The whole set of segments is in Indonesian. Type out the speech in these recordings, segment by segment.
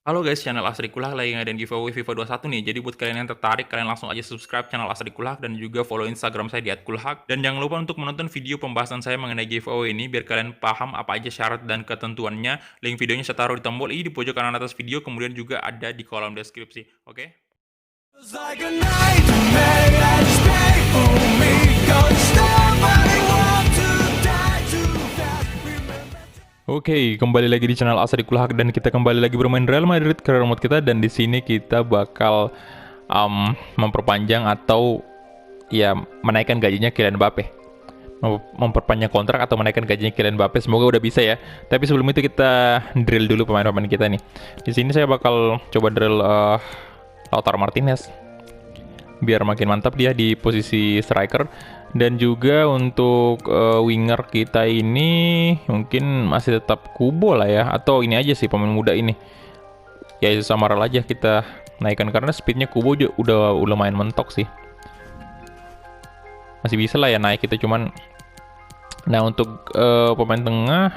Halo guys, channel Asri Kulak lagi ngadain giveaway FIFA 21 nih. Jadi buat kalian yang tertarik, kalian langsung aja subscribe channel Asri Kulak dan juga follow Instagram saya di @kulhak. Dan jangan lupa untuk menonton video pembahasan saya mengenai giveaway ini biar kalian paham apa aja syarat dan ketentuannya. Link videonya saya taruh di tombol i di pojok kanan atas video, kemudian juga ada di kolom deskripsi. Oke? Like a nightmare that's made for me. Don't stop, I want to die too fast. Oke, kembali lagi di channel Asri Kulhak dan kita kembali lagi bermain Real Madrid career mode kita, dan di sini kita bakal memperpanjang atau ya menaikkan gajinya Kylian Mbappe. Memperpanjang kontrak atau menaikkan gajinya Kylian Mbappe. Semoga udah bisa ya. Tapi sebelum itu kita drill dulu pemain-pemain kita nih. Di sini saya bakal coba drill Lautaro Martinez biar makin mantap dia di posisi striker. Dan juga untuk winger kita ini mungkin masih tetap Kubo lah ya, atau ini aja sih pemain muda ini. Ya itu Samaral aja kita naikkan karena speednya Kubo udah lumayan mentok sih. Masih bisa lah ya naik itu, cuman nah untuk pemain tengah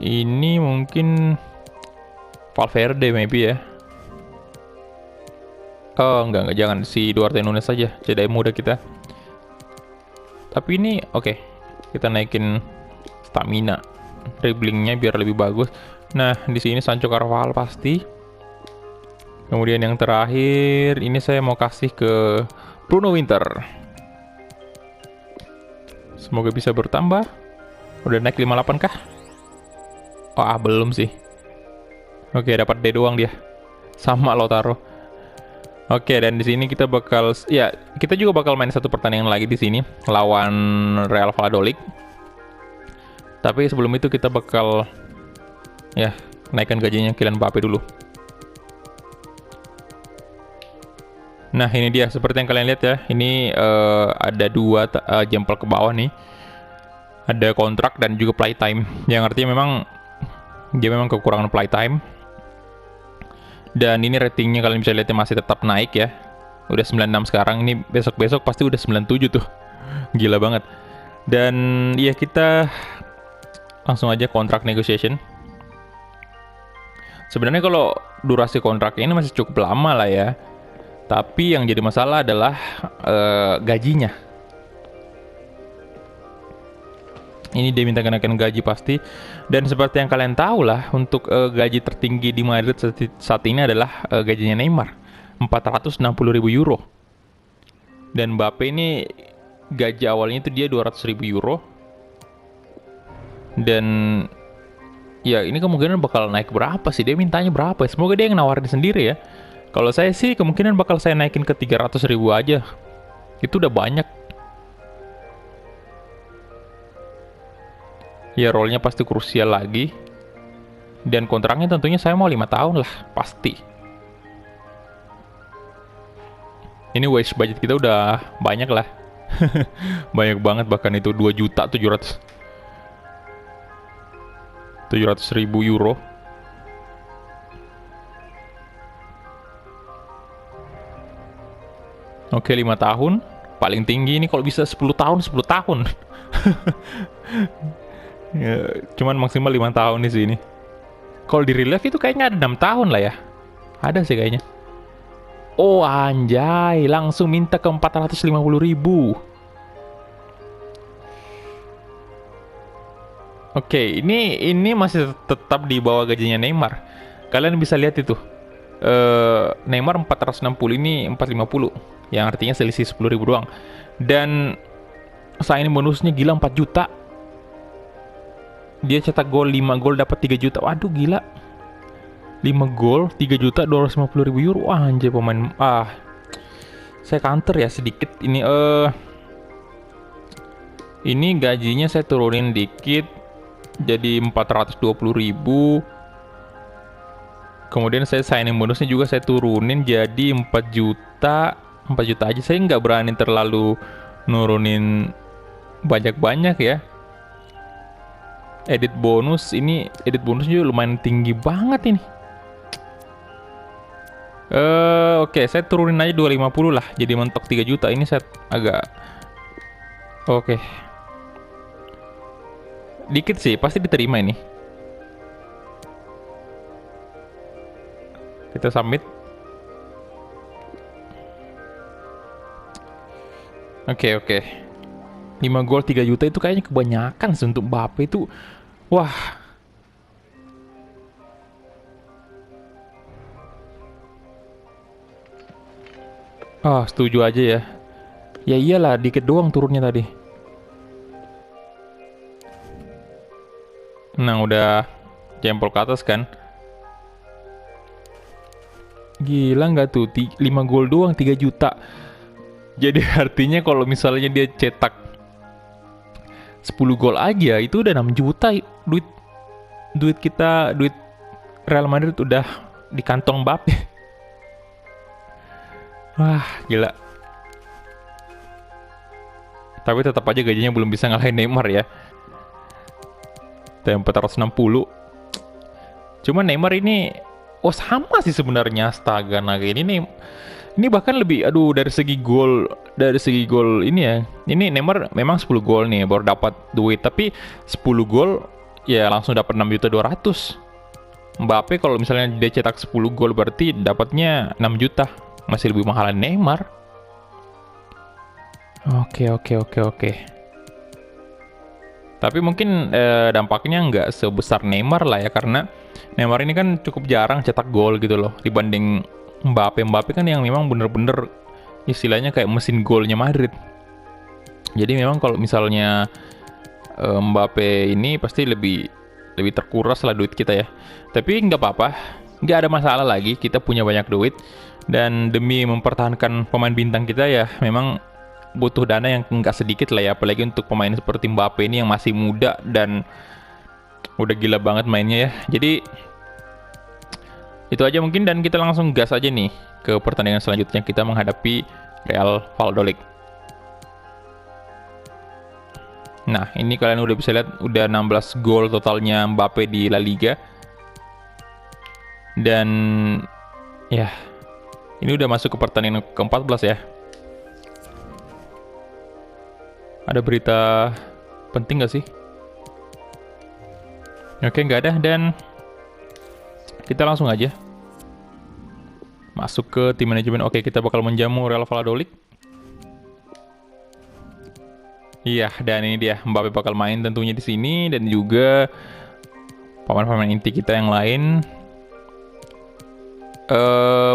ini mungkin Valverde maybe ya. Oh enggak jangan, si Duarte Nunes aja, cedai muda kita. Tapi ini oke, kita naikin stamina, dribblingnya biar lebih bagus. Nah di sini Sancho Carvajal pasti. Kemudian yang terakhir ini saya mau kasih ke Bruno Winter. Semoga bisa bertambah. Udah naik 58 kah? Oh belum sih. Oke, dapat D doang dia. Sama Lautaro. Oke, dan di sini kita juga bakal main satu pertandingan lagi di sini lawan Real Valladolid. Tapi sebelum itu kita bakal naikkan gajinya Kylian Mbappe dulu. Nah, ini dia seperti yang kalian lihat ya. Ini ada dua jempol ke bawah nih. Ada kontrak dan juga playtime. Yang artinya dia memang kekurangan playtime. Dan ini ratingnya kalian bisa lihatnya masih tetap naik ya. Udah 96 sekarang, ini besok-besok pasti udah 97 tuh. Gila banget. Dan ya kita langsung aja kontrak negotiation. Sebenarnya kalau durasi kontraknya ini masih cukup lama lah ya. Tapi yang jadi masalah adalah gajinya. Ini dia minta kenaikan gaji pasti. Dan seperti yang kalian tahu lah, untuk gaji tertinggi di Madrid saat ini adalah gajinya Neymar, 460.000 euro. Dan Mbappe ini gaji awalnya itu dia 200.000 euro. Dan ya ini kemungkinan bakal naik berapa sih? Dia mintanya berapa ya? Semoga dia yang nawarin sendiri ya. Kalau saya sih kemungkinan bakal saya naikin ke 300.000 aja. Itu udah banyak. Ya role-nya pasti krusial lagi. Dan kontraknya tentunya saya mau 5 tahun lah, pasti. Ini wage budget kita udah banyak lah. Banyak banget, bahkan itu 2.700.000 euro. Oke, 5 tahun. Paling tinggi ini kalau bisa 10 tahun, 10 tahun. Ya, cuman maksimal 5 tahun di sini. Kalau di real life itu kayaknya ada 6 tahun lah ya. Ada sih kayaknya. Oh anjay, langsung minta ke 450.000. Oke, ini masih tetap di bawah gajinya Neymar. Kalian bisa lihat itu. Neymar 460, ini 450. Yang artinya selisih 10.000 doang. Dan signing bonusnya gila 4 juta. Dia cetak gol 5 gol dapat 3 juta. Waduh gila. 5 gol 3 juta 250.000 euro. Wah anjay pemain. Saya counter ya sedikit ini. Ini gajinya saya turunin dikit jadi 420.000. Kemudian saya signing bonusnya juga saya turunin jadi 4 juta. 4 juta aja, saya nggak berani terlalu nurunin banyak-banyak ya. Edit bonus juga lumayan tinggi banget ini. Oke, saya turunin aja 250 lah, jadi mentok 3 juta. Ini saya agak oke. Dikit sih, pasti diterima ini. Kita submit. Oke, oke. 5 gol 3 juta itu kayaknya kebanyakan sih untuk Mbappe itu. Wah. Ah, setuju aja ya. Ya iyalah, dikit doang turunnya tadi. Nah, udah jempol ke atas kan. Gila nggak tuh? 5 gol doang 3 juta. Jadi artinya kalau misalnya dia cetak 10 gol aja itu udah 6 juta duit kita, duit Real Madrid udah di kantong Mbappe. Wah, gila. Tapi tetap aja gajinya belum bisa ngalahin Neymar ya. Tem 460. Cuman Neymar ini sama sih sebenarnya, astaga, naga ini bahkan lebih, aduh, dari segi gol ini ya. Ini Neymar memang 10 gol nih baru dapat duit, tapi 10 gol ya langsung dapat 6.200.000. Mbappe kalau misalnya dia cetak 10 gol berarti dapatnya 6 juta. Masih lebih mahalan Neymar. Oke. Tapi mungkin dampaknya nggak sebesar Neymar lah ya, karena Neymar ini kan cukup jarang cetak gol gitu loh dibanding Mbappe kan yang memang bener-bener istilahnya kayak mesin golnya Madrid. Jadi memang kalau misalnya Mbappe ini pasti lebih terkuras lah duit kita ya. Tapi nggak apa-apa, nggak ada masalah lagi, kita punya banyak duit. Dan demi mempertahankan pemain bintang kita ya memang butuh dana yang nggak sedikit lah ya, apalagi untuk pemain seperti Mbappe ini yang masih muda dan udah gila banget mainnya ya. Jadi itu aja mungkin, dan kita langsung gas aja nih ke pertandingan selanjutnya, kita menghadapi Real Valladolid. Nah, ini kalian udah bisa lihat udah 16 gol totalnya Mbappe di La Liga. Dan ya, ini udah masuk ke pertandingan ke-14 ya. Ada berita penting gak sih? Oke, nggak ada, dan kita langsung aja masuk ke tim manajemen. Oke, kita bakal menjamu Real Valladolid. Iya, dan ini dia Mbappe bakal main tentunya di sini, dan juga pemain-pemain inti kita yang lain.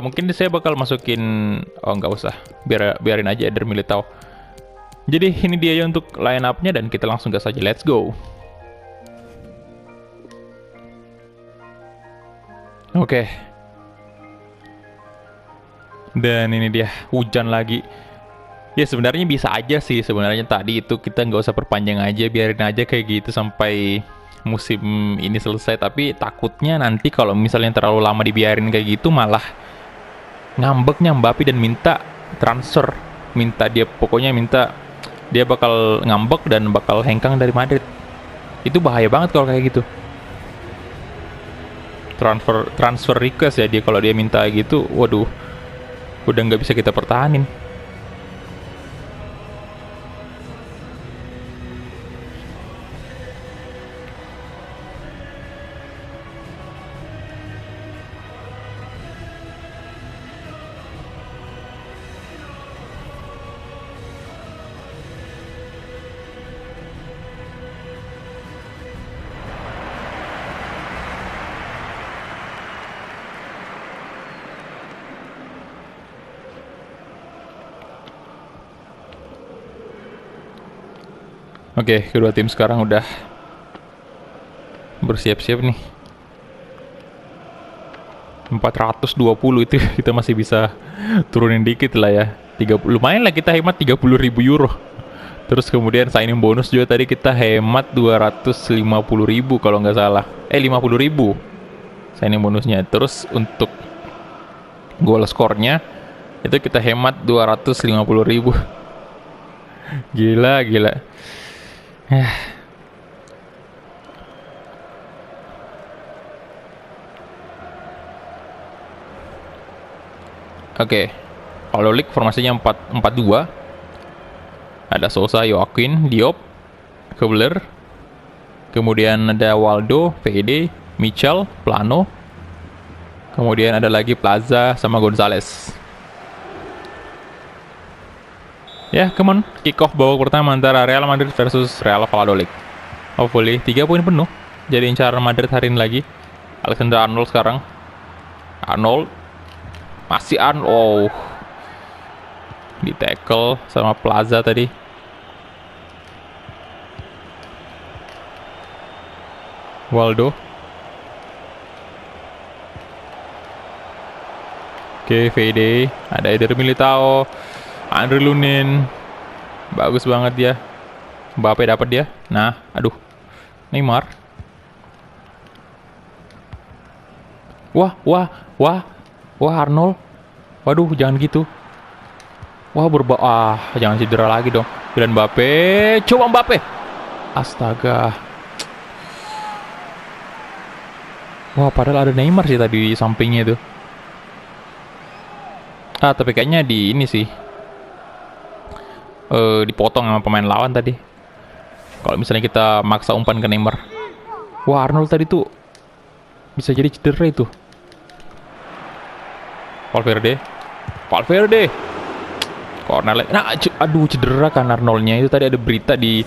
Mungkin saya bakal masukin, nggak usah, biarin aja Eder Militao. Jadi ini dia ya untuk line up-nya, dan kita langsung gas aja, let's go. Oke. Dan ini dia, hujan lagi. Ya sebenarnya bisa aja sih sebenarnya tadi itu kita nggak usah perpanjang aja, biarin aja kayak gitu sampai musim ini selesai. Tapi takutnya nanti kalau misalnya terlalu lama dibiarin kayak gitu malah ngambeknya Mbappe dan minta transfer, pokoknya minta dia bakal ngambek dan bakal hengkang dari Madrid. Itu bahaya banget kalau kayak gitu. Transfer request ya dia, kalau dia minta gitu, waduh, udah nggak bisa kita pertahanin. Oke, kedua tim sekarang udah bersiap-siap nih. 420 itu kita masih bisa turunin dikit lah ya. 30, lumayan lah kita hemat 30.000 euro. Terus kemudian signing bonus juga tadi kita hemat 250.000 kalau nggak salah. 50.000 signing bonusnya. Terus untuk goal skornya itu kita hemat 250.000. Gila. Oke. Kalau League formasinya 4-4-2. Ada Sosa, Joaquin, Diop, Kebler. Kemudian ada Waldo, VD, Michel, Plano. Kemudian ada lagi Plaza sama Gonzales. Ya, come on. Kick off babak pertama antara Real Madrid versus Real Valladolid. Hopefully 3 poin penuh. Jadi incar Madrid hari ini lagi. Alexander Arnold sekarang. Arnold. Masih Arnold. Oh. Di tackle sama Plaza tadi. Waldo. Oke, VD. Ada Eder Militao. Andre Lunin. Bagus banget dia. Mbappe dapat dia. Nah, aduh. Neymar. Wah, wah, wah. Wah, Arnold. Waduh, jangan gitu. Wah, jangan cedera lagi dong. Kylian Mbappe. Coba Mbappe. Astaga. Wah, padahal ada Neymar sih tadi di sampingnya itu. Tapi kayaknya di ini sih. Dipotong sama pemain lawan tadi. Kalau misalnya kita maksa umpan ke Neymar. Wah, Arnold tadi tuh bisa jadi cedera itu. Valverde. Corner. Nah, aduh, cedera kan Arnoldnya. Itu tadi ada berita di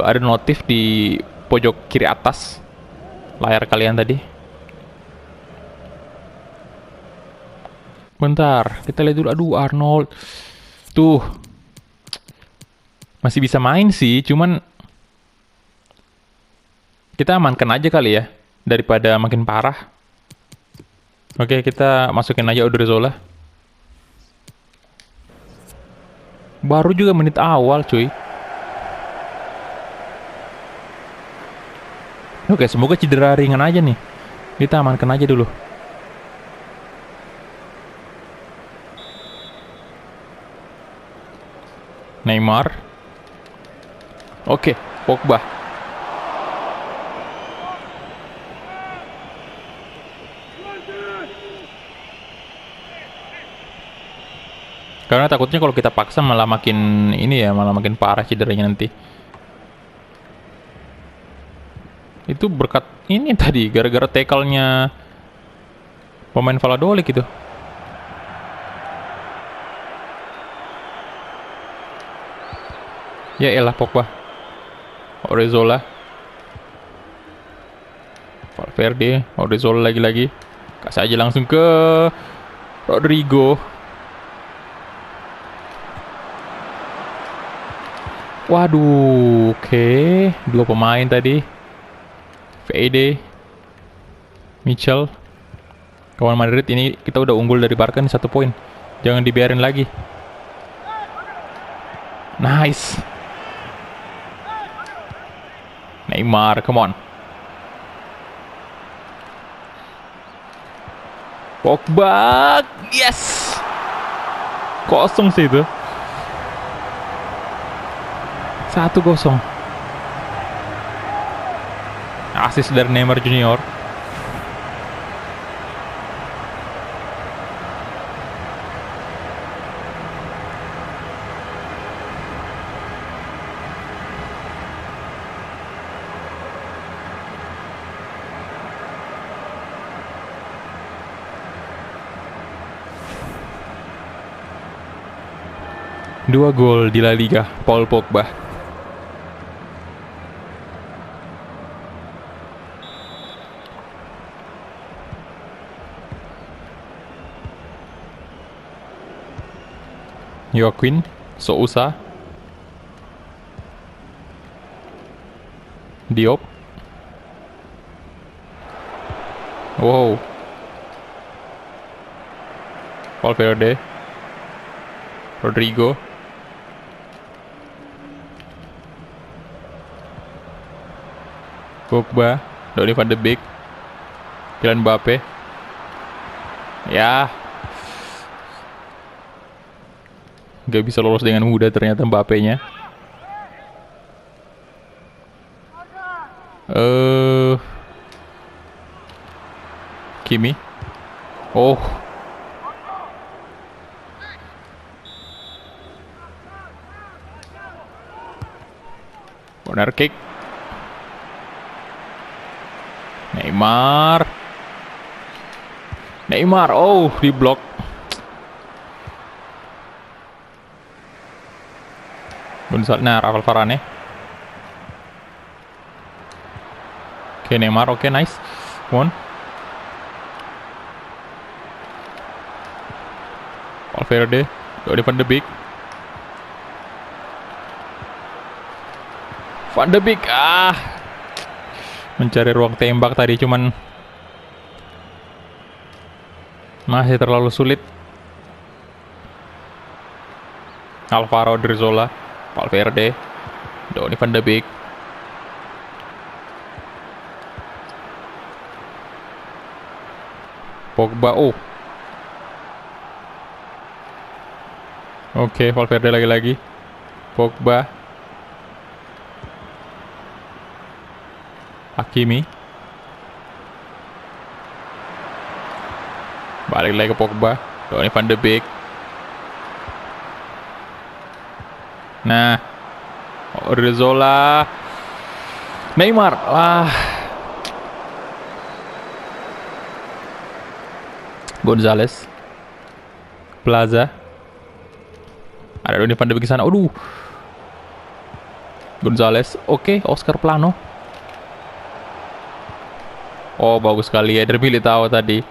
ada notif di pojok kiri atas layar kalian tadi. Bentar, kita lihat dulu. Aduh, Arnold. Tuh. Masih bisa main sih, cuman kita amankan aja kali ya, daripada makin parah. Oke, kita masukin aja Odriozola. Baru juga menit awal, cuy. Oke, semoga cedera ringan aja nih. Kita amankan aja dulu. Neymar. Oke, Pogba. Karena takutnya kalau kita paksa malah makin ini ya, malah makin parah cederanya nanti. Itu berkat ini tadi, gara-gara tackle-nya pemain Valladolid gitu. Ya elah, Pogba. Odriozola. Valverde. Odriozola lagi-lagi. Kasih aja langsung ke Rodrigo. Waduh, oke. Dua pemain tadi. VD. Mitchell. Kawan Madrid ini kita udah unggul dari Barca nih 1 poin. Jangan dibiarin lagi. Nice. Neymar, come on. Pogba, yes. Kosong sih itu. 1-0. Asis dari Neymar Junior. Dua gol di La Liga, Paul Pogba. Joaquin, Sousa, Diop. Wow. Valverde, Rodrigo. Pogba, Donny van de Beek, Kylian Mbappe. Ya. Gak bisa lolos dengan mudah ternyata Mbappe-nya. Kimi. Oh. Corner kick. Neymar. Neymar, oh di blok. Nah, Rafael Varane. Oke, Neymar, oke, nice. Come on. Valverde, Donny van de Beek. Van de Beek, mencari ruang tembak tadi, cuman masih terlalu sulit. Alvaro Drzola, Valverde, Donny van de Beek. Pogba, oh. Oke, Valverde lagi-lagi. Pogba. Hakimi. Balik lagi ke Pogba. Donny van de Beek. Nah. Odriozola. Neymar. Gonzalez. Plaza. Ada Donny van de Beek di sana. Aduh. Gonzalez. Oke, Oscar Plano. Oh, bagus sekali ya. Derby tahu tadi.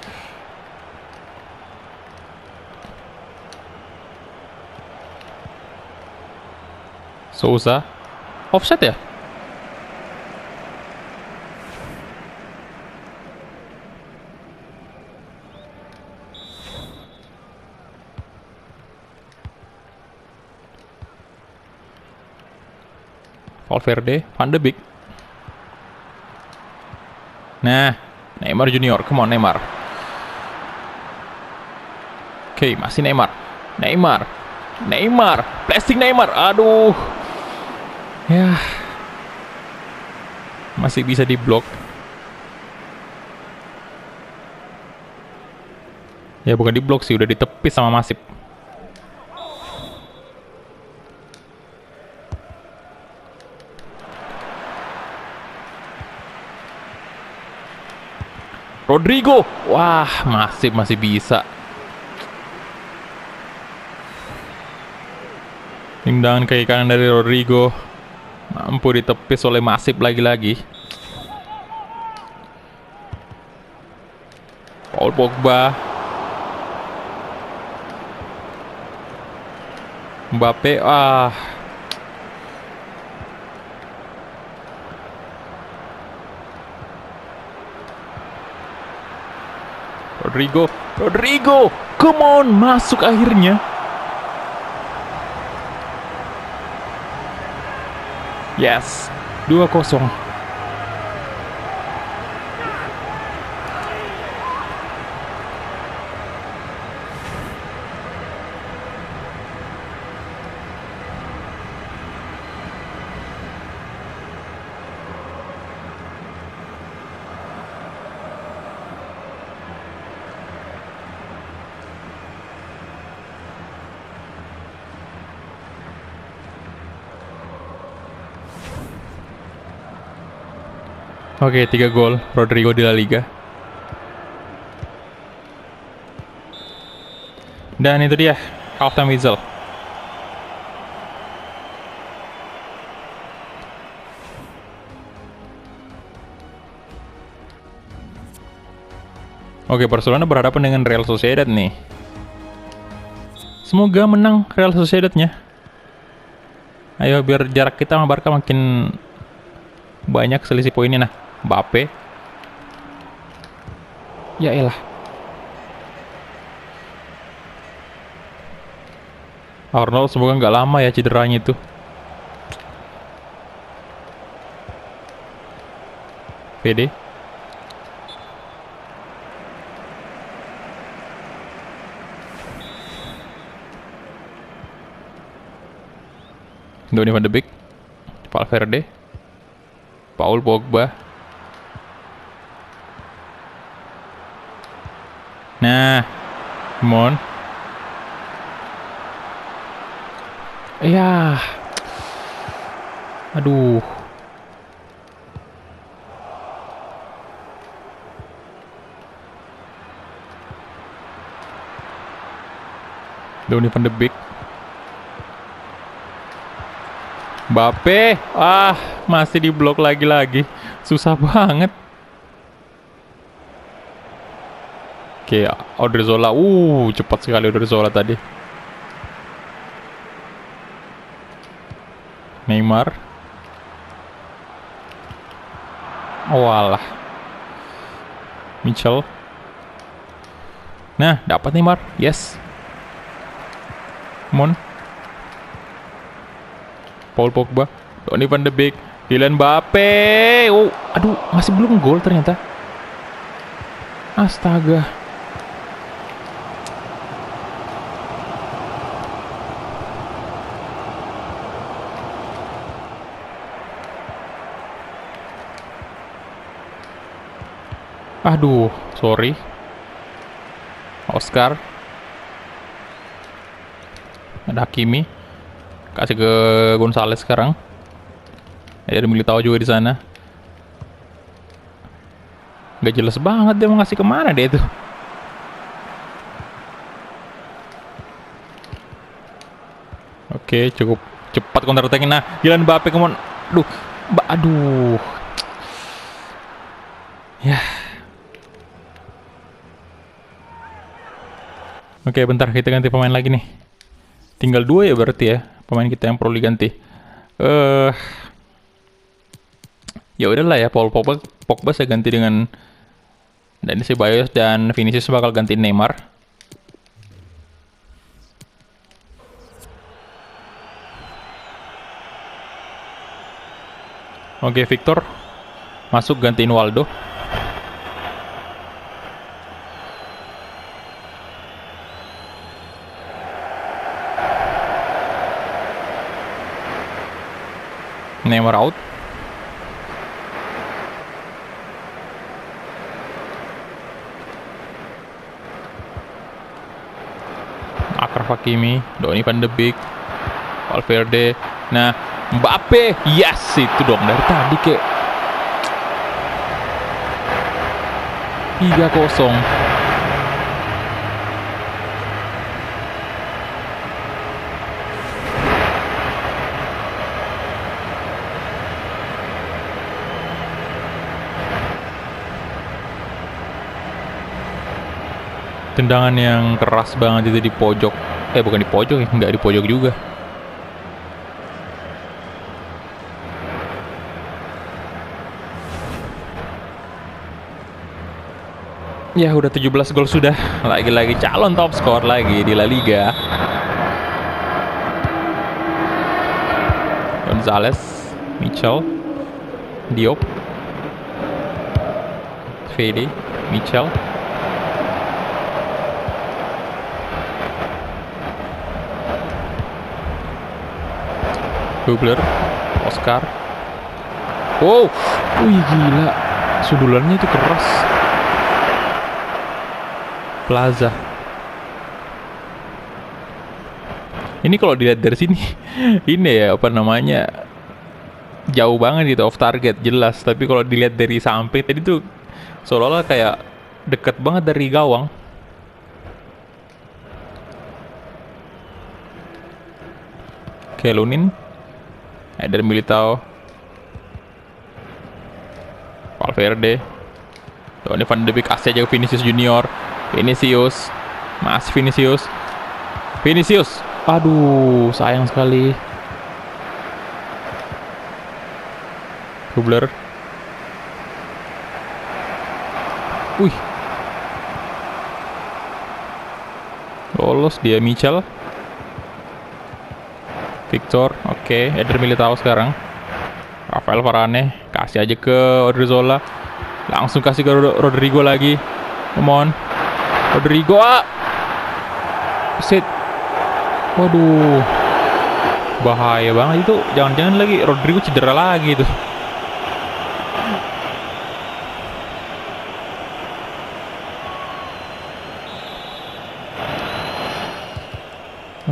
Sousa. Offset ya? Valverde, Van de Beek. Nah, Neymar Junior, come on Neymar. Oke, masih Neymar. Neymar, plastik Neymar. Aduh. Ya. Masih bisa diblok. Ya bukan diblok sih, udah ditepis sama Masip. Rodrigo, wah masih bisa. Tendangan kaki kanan dari Rodrigo, mampu ditepis oleh Masip lagi-lagi. Paul Pogba, Mbappe, Rodrigo, come on, masuk akhirnya. Yes, 2-0. Oke, 3 gol Rodrigo di La Liga. Dan itu dia halftime whistle. Oke, Barcelona berhadapan dengan Real Sociedad nih. Semoga menang Real Sociedadnya. Ayo biar jarak kita sama Barca makin banyak selisih poinnya. Nah, Mbappe. Ya elah. Arnold semoga nggak lama ya cederanya itu. PD. Donny van de Beek. Valverde. Paul Pogba. Nah, come on. Ya. Aduh. Donny van de Beek. Mbappe, masih diblok lagi-lagi. Susah banget. Oke, Odriozola. Cepat sekali Odriozola tadi. Neymar. Walah. Mitchell. Nah, dapat Neymar. Yes. Come on. Paul Pogba, Donny van de Beek, Kylian Mbappe. Aduh, masih belum gol ternyata. Astaga. Aduh, sorry. Oscar. Ada Hakimi. Kasih ke Gonzales sekarang. Ada Militao juga di sana. Gak jelas banget dia mau ngasih kemana dia itu. Oke, cukup cepat counter attack. Nah, Kylian Mbappe, come on. Aduh. Ya. Oke, bentar kita ganti pemain lagi nih. Tinggal 2 ya berarti ya pemain kita yang perlu diganti. Ya udahlah ya, Paul Pogba saya ganti dengan Dani Ceballos dan Vinicius bakal ganti Neymar. Oke, Victor masuk gantiin Waldo. Neymar out. Achraf Hakimi, Donny van de Beek, Valverde. Nah, Mbappe. Yes, itu dong dari tadi kek. 3-0. Tendangan yang keras banget itu di pojok. Bukan di pojok ya, nggak di pojok juga. Ya udah 17 gol sudah. Lagi-lagi calon top skor lagi di La Liga. Gonzales, Mitchell, Diop, Fede, Mitchell. Hubler, Oscar. Wow, wih gila, sundulannya itu keras. Plaza. Ini kalau dilihat dari sini, ini ya apa namanya, jauh banget gitu, off target jelas. Tapi kalau dilihat dari samping tadi tuh seolah-olah kayak deket banget dari gawang. Lunin. Eder Militao, Valverde, Donny van de Beek, kasih aja ke Vinicius Junior. Vinicius, Vinicius. Aduh, sayang sekali. Hubler. Wih, lolos dia. Mitchell, Victor, oke. Eder Militao sekarang. Rafael Varane, kasih aja ke Odriozola. Langsung kasih ke Rodrigo lagi. Come on. Rodrigo, Sit. Waduh. Bahaya banget itu. Jangan-jangan lagi Rodrigo cedera lagi tuh.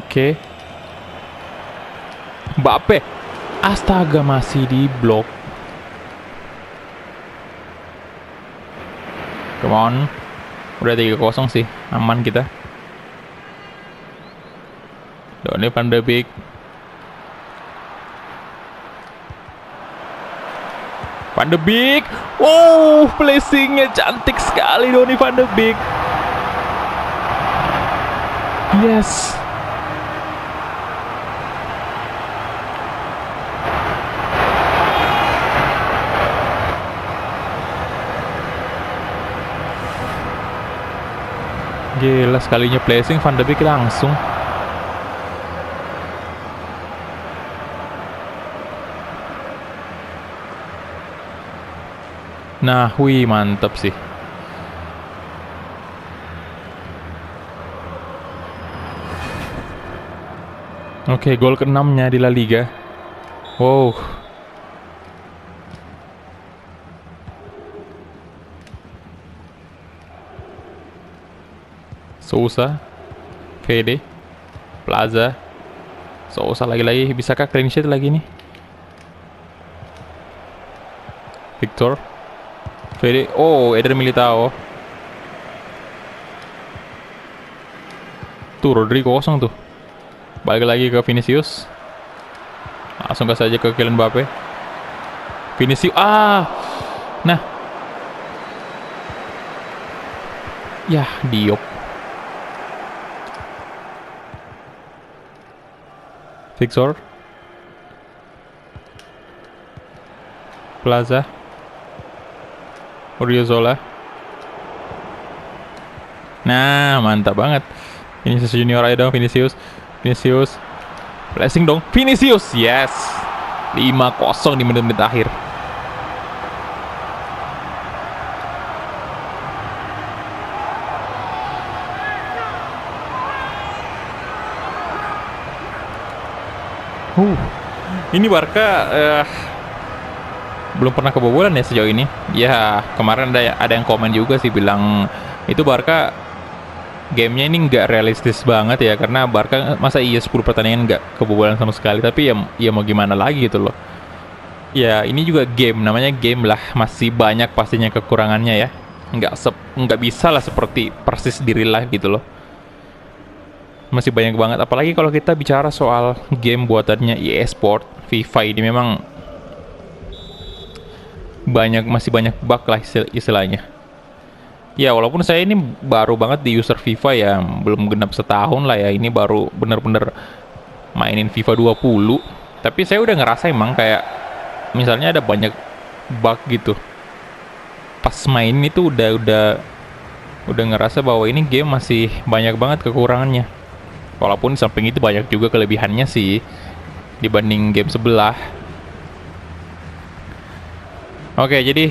Oke. Mbappe. Astaga, masih di blok. Come on. Udah 3-0 sih. Aman kita. Donny van de Beek. Van de Beek. Oh, placingnya cantik sekali Donny van de Beek. Yes. Gila, sekalinya placing Van de Beek langsung. Nah, wih, mantap sih. Oke, gol ke-6-nya di La Liga. Wow. Sousa, Fede, Plaza, Sousa lagi-lagi. Bisakah clean sheet lagi nih? Victor, Fede. Oh, Eder Militao. Tuh, Rodri kosong tuh. Balik lagi ke Vinicius. Langsung kasih aja ke Kylian Mbappe. Vinicius. Nah. Yah, Diop. Victor, Plaza, Odriozola. Nah, mantap banget. Vinicius Junior aja dong, Vinicius. Blessing dong, Vinicius. Yes. 5-0 di menit-menit akhir. Ini Barca belum pernah kebobolan ya sejauh ini. Ya, kemarin ada yang komen juga sih bilang itu Barca gamenya ini nggak realistis banget ya, karena Barca masa iya 10 pertandingan nggak kebobolan sama sekali. Tapi ya mau gimana lagi gitu loh. Ya ini juga game, namanya game lah, masih banyak pastinya kekurangannya ya. Nggak bisa lah seperti persis di real life gitu loh. Masih banyak banget, apalagi kalau kita bicara soal game buatannya EA Sport, FIFA ini memang masih banyak bug lah istilahnya. Ya walaupun saya ini baru banget di user FIFA ya, belum genap setahun lah ya, ini baru bener-bener mainin FIFA 20. Tapi saya udah ngerasa emang kayak misalnya ada banyak bug gitu. Pas main itu udah ngerasa bahwa ini game masih banyak banget kekurangannya. Walaupun samping itu banyak juga kelebihannya sih dibanding game sebelah. Oke, jadi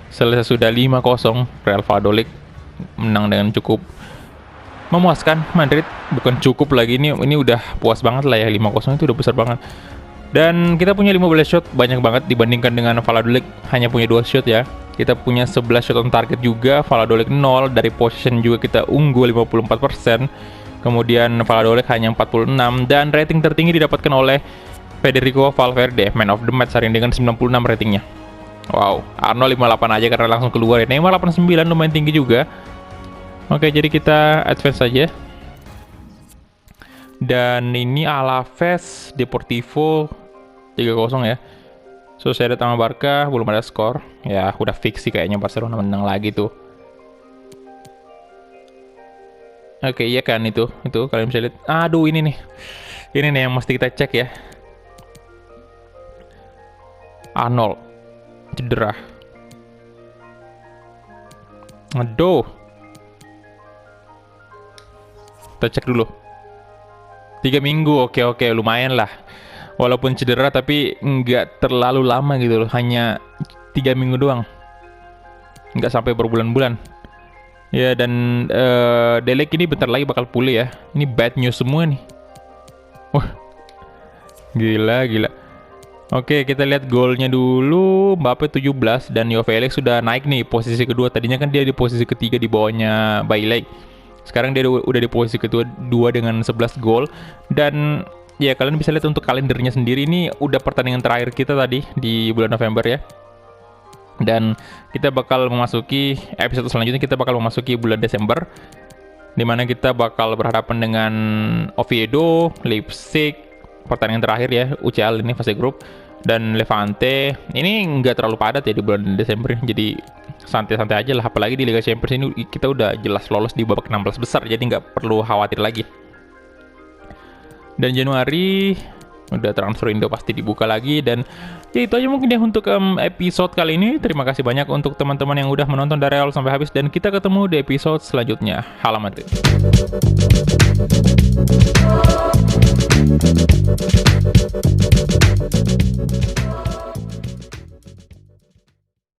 selesai sudah 5-0, Real Valladolid menang dengan cukup memuaskan. Madrid bukan cukup lagi, ini udah puas banget lah ya. 5-0 itu udah besar banget. Dan kita punya 15 shot, banyak banget dibandingkan dengan Valladolid hanya punya 2 shot ya. Kita punya 11 shot on target juga, Valladolid 0. Dari possession juga kita unggul 54%. Kemudian Valladolid hanya 46, dan rating tertinggi didapatkan oleh Federico Valverde, man of the match hari ini dengan 96 ratingnya. Wow, Arnold 58 aja karena langsung keluar ya. Neymar 89, lumayan tinggi juga. Oke, jadi kita advance saja. Dan ini Alaves Deportivo 3-0 ya. Sociedad sama Barca belum ada skor. Ya, udah fix sih kayaknya Barcelona menang lagi tuh. Oke, iya kan itu kalian bisa lihat. Aduh, ini nih yang mesti kita cek ya. Arnold cedera. Aduh. Kita cek dulu. 3 minggu, oke, lumayan lah. Walaupun cedera tapi nggak terlalu lama gitu loh. Hanya 3 minggu doang. Nggak sampai berbulan-bulan. Ya, dan Delek ini bentar lagi bakal pulih ya. Ini bad news semua nih. Wah, gila. Oke, kita lihat golnya dulu. Mbappe 17 dan Joao Felix sudah naik nih posisi kedua. Tadinya kan dia di posisi ketiga di bawahnya Bailey. Sekarang dia udah di posisi kedua dengan 11 gol. Dan ya kalian bisa lihat untuk kalendernya sendiri, ini udah pertandingan terakhir kita tadi di bulan November ya. Dan kita bakal memasuki episode selanjutnya, kita bakal memasuki bulan Desember. dimana kita bakal berhadapan dengan Oviedo, Leipzig, pertandingan terakhir ya, UCL ini fase grup, dan Levante. Ini nggak terlalu padat ya di bulan Desember, jadi santai-santai aja lah, apalagi di Liga Champions ini kita udah jelas lolos di babak 16 besar, jadi nggak perlu khawatir lagi. Dan Januari udah transfer Indo pasti dibuka lagi. Dan ya itu aja mungkin ya untuk episode kali ini. Terima kasih banyak untuk teman-teman yang udah menonton dari awal sampai habis, dan kita ketemu di episode selanjutnya. Salam Madrid.